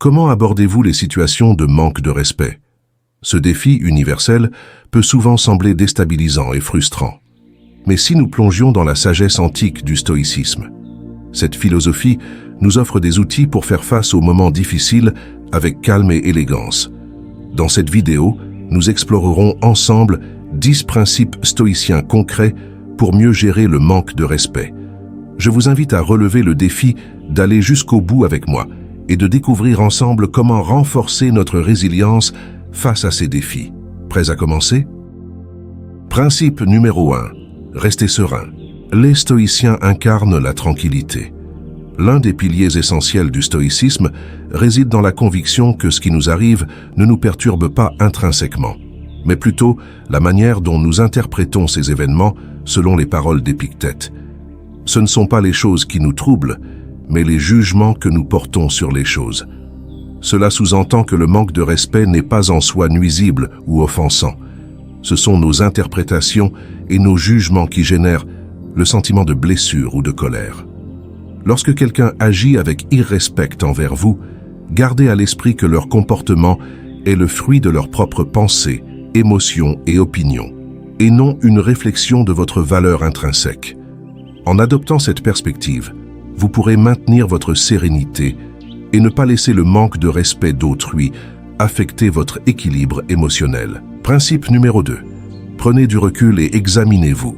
Comment abordez-vous les situations de manque de respect? Ce défi universel peut souvent sembler déstabilisant et frustrant. Mais si nous plongions dans la sagesse antique du stoïcisme, cette philosophie nous offre des outils pour faire face aux moments difficiles avec calme et élégance. Dans cette vidéo, nous explorerons ensemble 10 principes stoïciens concrets pour mieux gérer le manque de respect. Je vous invite à relever le défi d'aller jusqu'au bout avec moi et de découvrir ensemble comment renforcer notre résilience face à ces défis. Prêts à commencer? Principe numéro 1. Restez serein. Les stoïciens incarnent la tranquillité. L'un des piliers essentiels du stoïcisme réside dans la conviction que ce qui nous arrive ne nous perturbe pas intrinsèquement, mais plutôt la manière dont nous interprétons ces événements selon les paroles d'Épictète. Ce ne sont pas les choses qui nous troublent, mais les jugements que nous portons sur les choses. Cela sous-entend que le manque de respect n'est pas en soi nuisible ou offensant. Ce sont nos interprétations et nos jugements qui génèrent le sentiment de blessure ou de colère. Lorsque quelqu'un agit avec irrespect envers vous, gardez à l'esprit que leur comportement est le fruit de leurs propres pensées, émotions et opinions, et non une réflexion de votre valeur intrinsèque. En adoptant cette perspective, vous pourrez maintenir votre sérénité et ne pas laisser le manque de respect d'autrui affecter votre équilibre émotionnel. Principe numéro 2. Prenez du recul et examinez-vous.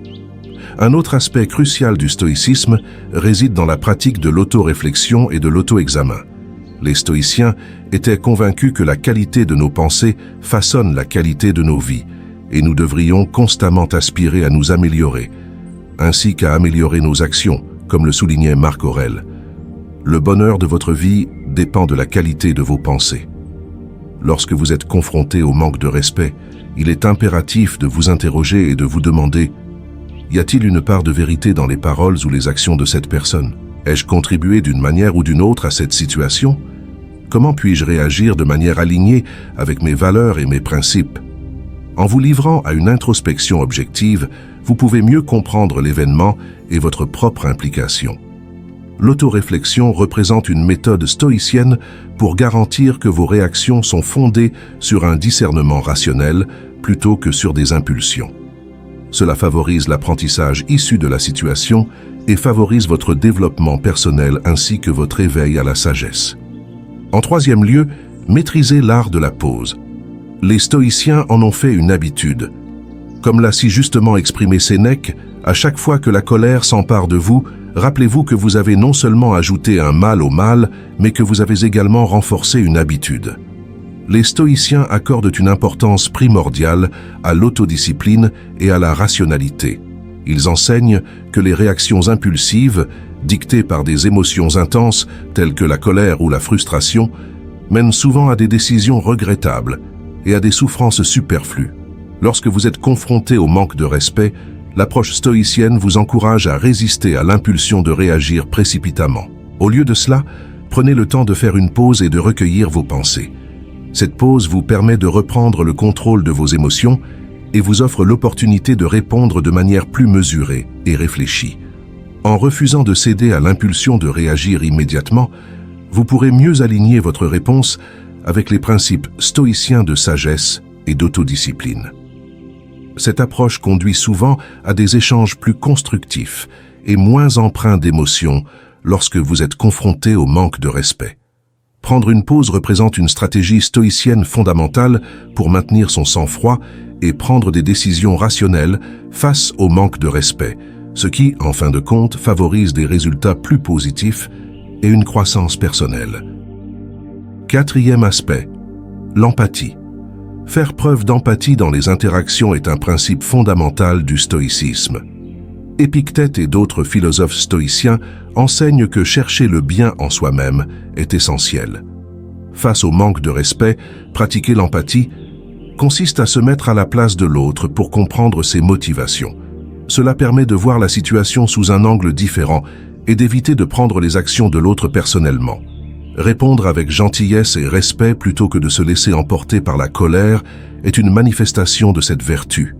Un autre aspect crucial du stoïcisme réside dans la pratique de l'auto-réflexion et de l'auto-examen. Les stoïciens étaient convaincus que la qualité de nos pensées façonne la qualité de nos vies, et nous devrions constamment aspirer à nous améliorer, ainsi qu'à améliorer nos actions, comme le soulignait Marc Aurèle. Le bonheur de votre vie dépend de la qualité de vos pensées. Lorsque vous êtes confronté au manque de respect, il est impératif de vous interroger et de vous demander: y a-t-il une part de vérité dans les paroles ou les actions de cette personne? Ai-je contribué d'une manière ou d'une autre à cette situation? Comment puis-je réagir de manière alignée avec mes valeurs et mes principes? En vous livrant à une introspection objective, vous pouvez mieux comprendre l'événement et votre propre implication. L'autoréflexion représente une méthode stoïcienne pour garantir que vos réactions sont fondées sur un discernement rationnel plutôt que sur des impulsions. Cela favorise l'apprentissage issu de la situation et favorise votre développement personnel ainsi que votre éveil à la sagesse. En troisième lieu, maîtrisez l'art de la pause. Les stoïciens en ont fait une habitude. Comme l'a si justement exprimé Sénèque, à chaque fois que la colère s'empare de vous, rappelez-vous que vous avez non seulement ajouté un mal au mal, mais que vous avez également renforcé une habitude. Les stoïciens accordent une importance primordiale à l'autodiscipline et à la rationalité. Ils enseignent que les réactions impulsives, dictées par des émotions intenses telles que la colère ou la frustration, mènent souvent à des décisions regrettables et à des souffrances superflues. Lorsque vous êtes confronté au manque de respect, l'approche stoïcienne vous encourage à résister à l'impulsion de réagir précipitamment. Au lieu de cela, prenez le temps de faire une pause et de recueillir vos pensées. Cette pause vous permet de reprendre le contrôle de vos émotions et vous offre l'opportunité de répondre de manière plus mesurée et réfléchie. En refusant de céder à l'impulsion de réagir immédiatement, vous pourrez mieux aligner votre réponse avec les principes stoïciens de sagesse et d'autodiscipline. Cette approche conduit souvent à des échanges plus constructifs et moins empreints d'émotions lorsque vous êtes confronté au manque de respect. Prendre une pause représente une stratégie stoïcienne fondamentale pour maintenir son sang-froid et prendre des décisions rationnelles face au manque de respect, ce qui, en fin de compte, favorise des résultats plus positifs et une croissance personnelle. Quatrième aspect, l'empathie. Faire preuve d'empathie dans les interactions est un principe fondamental du stoïcisme. Épictète et d'autres philosophes stoïciens enseignent que chercher le bien en soi-même est essentiel. Face au manque de respect, pratiquer l'empathie consiste à se mettre à la place de l'autre pour comprendre ses motivations. Cela permet de voir la situation sous un angle différent et d'éviter de prendre les actions de l'autre personnellement. Répondre avec gentillesse et respect plutôt que de se laisser emporter par la colère est une manifestation de cette vertu.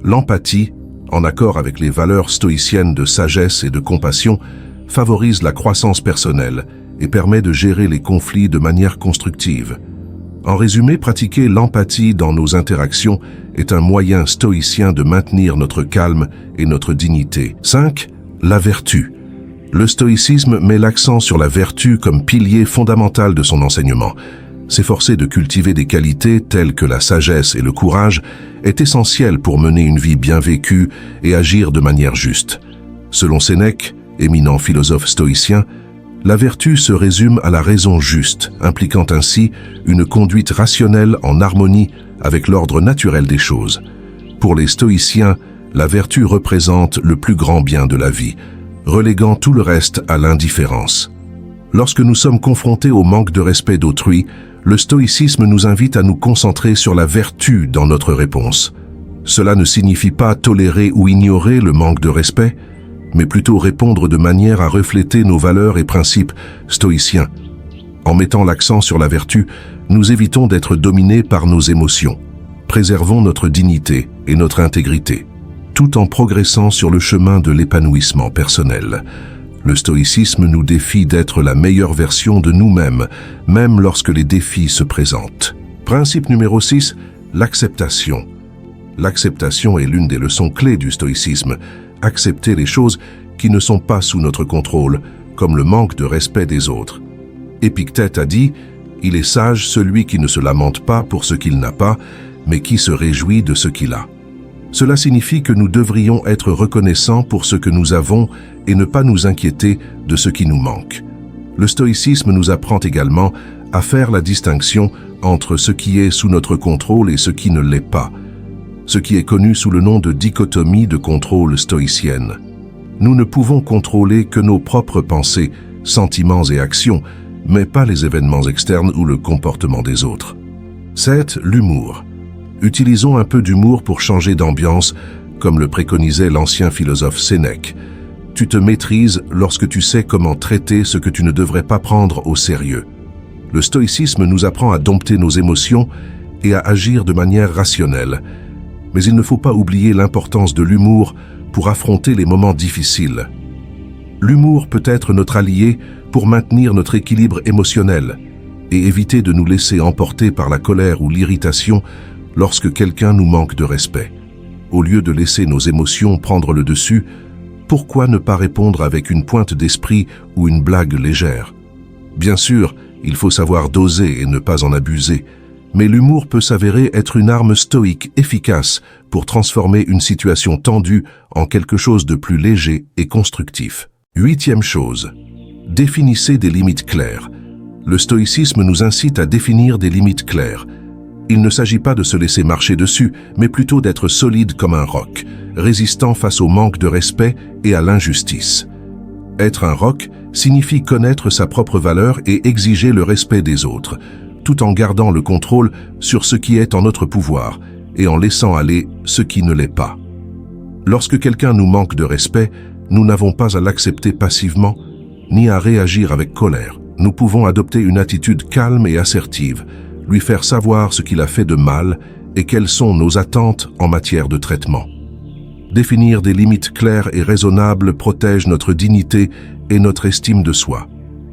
L'empathie, en accord avec les valeurs stoïciennes de sagesse et de compassion, favorise la croissance personnelle et permet de gérer les conflits de manière constructive. En résumé, pratiquer l'empathie dans nos interactions est un moyen stoïcien de maintenir notre calme et notre dignité. 5. La vertu. Le stoïcisme met l'accent sur la vertu comme pilier fondamental de son enseignement. S'efforcer de cultiver des qualités telles que la sagesse et le courage est essentiel pour mener une vie bien vécue et agir de manière juste. Selon Sénèque, éminent philosophe stoïcien, la vertu se résume à la raison juste, impliquant ainsi une conduite rationnelle en harmonie avec l'ordre naturel des choses. Pour les stoïciens, la vertu représente le plus grand bien de la vie, reléguant tout le reste à l'indifférence. Lorsque nous sommes confrontés au manque de respect d'autrui, le stoïcisme nous invite à nous concentrer sur la vertu dans notre réponse. Cela ne signifie pas tolérer ou ignorer le manque de respect, mais plutôt répondre de manière à refléter nos valeurs et principes stoïciens. En mettant l'accent sur la vertu, nous évitons d'être dominés par nos émotions. Préservons notre dignité et notre intégrité, tout en progressant sur le chemin de l'épanouissement personnel. Le stoïcisme nous défie d'être la meilleure version de nous-mêmes, même lorsque les défis se présentent. Principe numéro 6, l'acceptation. L'acceptation est l'une des leçons clés du stoïcisme. Accepter les choses qui ne sont pas sous notre contrôle, comme le manque de respect des autres. Épictète a dit « Il est sage celui qui ne se lamente pas pour ce qu'il n'a pas, mais qui se réjouit de ce qu'il a ». Cela signifie que nous devrions être reconnaissants pour ce que nous avons et ne pas nous inquiéter de ce qui nous manque. Le stoïcisme nous apprend également à faire la distinction entre ce qui est sous notre contrôle et ce qui ne l'est pas, ce qui est connu sous le nom de dichotomie de contrôle stoïcienne. Nous ne pouvons contrôler que nos propres pensées, sentiments et actions, mais pas les événements externes ou le comportement des autres. 7. L'humour. Utilisons un peu d'humour pour changer d'ambiance, comme le préconisait l'ancien philosophe Sénèque. Tu te maîtrises lorsque tu sais comment traiter ce que tu ne devrais pas prendre au sérieux. Le stoïcisme nous apprend à dompter nos émotions et à agir de manière rationnelle. Mais il ne faut pas oublier l'importance de l'humour pour affronter les moments difficiles. L'humour peut être notre allié pour maintenir notre équilibre émotionnel et éviter de nous laisser emporter par la colère ou l'irritation lorsque quelqu'un nous manque de respect. Au lieu de laisser nos émotions prendre le dessus, pourquoi ne pas répondre avec une pointe d'esprit ou une blague légère? Bien sûr, il faut savoir doser et ne pas en abuser, mais l'humour peut s'avérer être une arme stoïque efficace pour transformer une situation tendue en quelque chose de plus léger et constructif. 8e chose, définissez des limites claires. Le stoïcisme nous incite à définir des limites claires. Il ne s'agit pas de se laisser marcher dessus, mais plutôt d'être solide comme un roc, résistant face au manque de respect et à l'injustice. Être un roc signifie connaître sa propre valeur et exiger le respect des autres, tout en gardant le contrôle sur ce qui est en notre pouvoir et en laissant aller ce qui ne l'est pas. Lorsque quelqu'un nous manque de respect, nous n'avons pas à l'accepter passivement, ni à réagir avec colère. Nous pouvons adopter une attitude calme et assertive, lui faire savoir ce qu'il a fait de mal et quelles sont nos attentes en matière de traitement. Définir des limites claires et raisonnables protège notre dignité et notre estime de soi.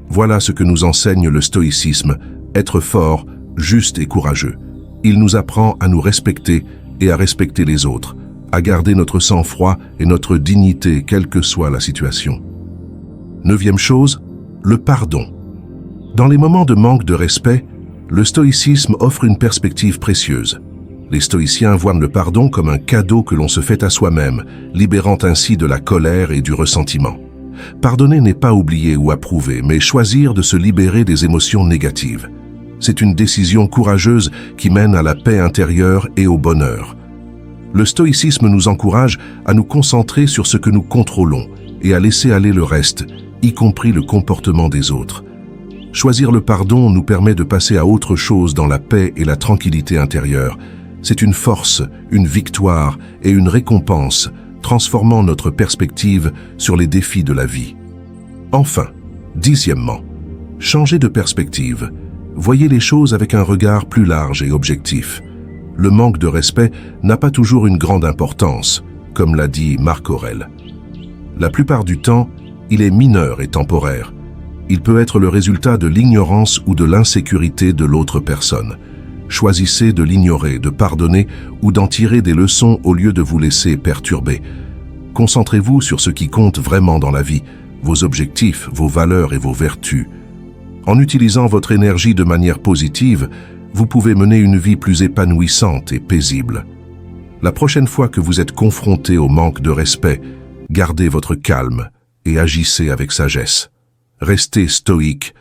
Voilà ce que nous enseigne le stoïcisme, être fort, juste et courageux. Il nous apprend à nous respecter et à respecter les autres, à garder notre sang-froid et notre dignité quelle que soit la situation. 9e chose, le pardon. Dans les moments de manque de respect, le stoïcisme offre une perspective précieuse. Les stoïciens voient le pardon comme un cadeau que l'on se fait à soi-même, libérant ainsi de la colère et du ressentiment. Pardonner n'est pas oublier ou approuver, mais choisir de se libérer des émotions négatives. C'est une décision courageuse qui mène à la paix intérieure et au bonheur. Le stoïcisme nous encourage à nous concentrer sur ce que nous contrôlons et à laisser aller le reste, y compris le comportement des autres. Choisir le pardon nous permet de passer à autre chose dans la paix et la tranquillité intérieure. C'est une force, une victoire et une récompense, transformant notre perspective sur les défis de la vie. Enfin, 10e, changez de perspective. Voyez les choses avec un regard plus large et objectif. Le manque de respect n'a pas toujours une grande importance, comme l'a dit Marc Aurèle. La plupart du temps, il est mineur et temporaire. Il peut être le résultat de l'ignorance ou de l'insécurité de l'autre personne. Choisissez de l'ignorer, de pardonner ou d'en tirer des leçons au lieu de vous laisser perturber. Concentrez-vous sur ce qui compte vraiment dans la vie, vos objectifs, vos valeurs et vos vertus. En utilisant votre énergie de manière positive, vous pouvez mener une vie plus épanouissante et paisible. La prochaine fois que vous êtes confronté au manque de respect, gardez votre calme et agissez avec sagesse. Restez stoïque,